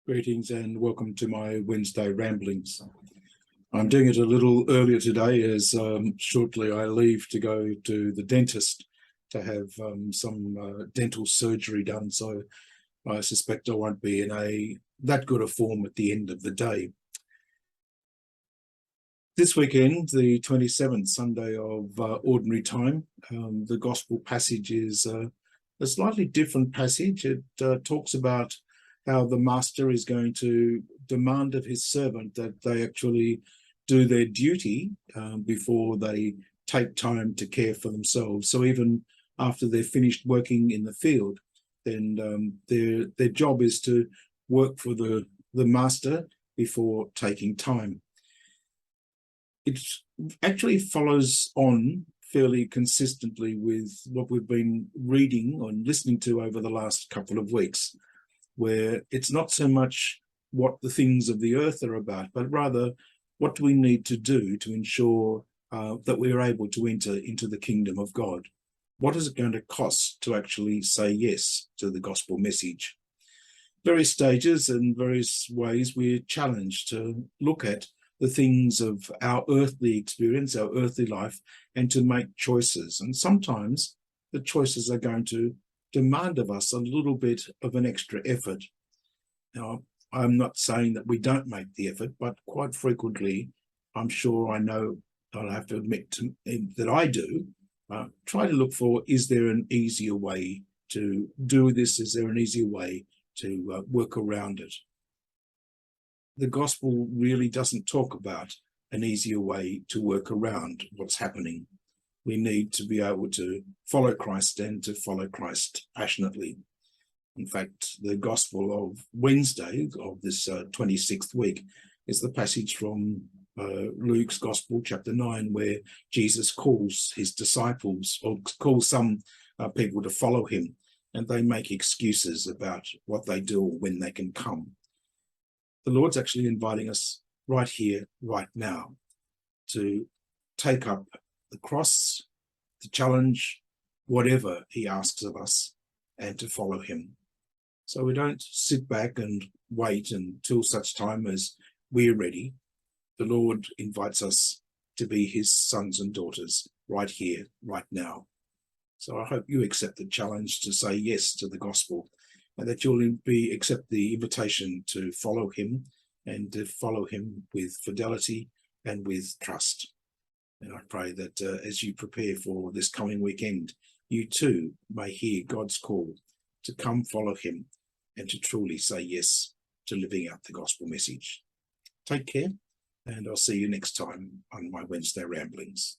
Greetings and welcome to my Wednesday ramblings. I'm doing it a little earlier today as shortly I leave to go to the dentist to have some dental surgery done. So I suspect I won't be in that good a form at the end of the day. This weekend, the 27th Sunday of Ordinary Time, the Gospel passage is a slightly different passage. It talks about how the master is going to demand of his servant that they actually do their duty before they take time to care for themselves. So even after they're finished working in the field, then their job is to work for the master before taking time. It actually follows on fairly consistently with what we've been reading and listening to over the last couple of weeks, where it's not so much what the things of the earth are about, but rather what do we need to do to ensure that we are able to enter into the kingdom of God? What is it going to cost to actually say yes to the gospel message? Various stages and various ways we're challenged to look at the things of our earthly experience, our earthly life, and to make choices. And sometimes the choices are going to demand of us a little bit of an extra effort. Now, I'm not saying that we don't make the effort, but quite frequently, I'm sure I know I'll have to admit that I do, try to look for, is there an easier way to do this? Is there an easier way to work around it? The gospel really doesn't talk about an easier way to work around what's happening. We need to be able to follow Christ and to follow Christ passionately. In fact, the gospel of Wednesday of this 26th week is the passage from Luke's gospel, chapter 9, where Jesus calls his disciples, or calls some people to follow him, and they make excuses about what they do or when they can come. The Lord's actually inviting us right here, right now, to take up the cross, the challenge, whatever he asks of us, and to follow him. So we don't sit back and wait until such time as we're ready. The Lord invites us to be his sons and daughters right here, right now. So I hope you accept the challenge to say yes to the gospel, and that you'll accept the invitation to follow him and to follow him with fidelity and with trust. And I pray that as you prepare for this coming weekend, you too may hear God's call to come follow him and to truly say yes to living out the gospel message. Take care, and I'll see you next time on my Wednesday ramblings.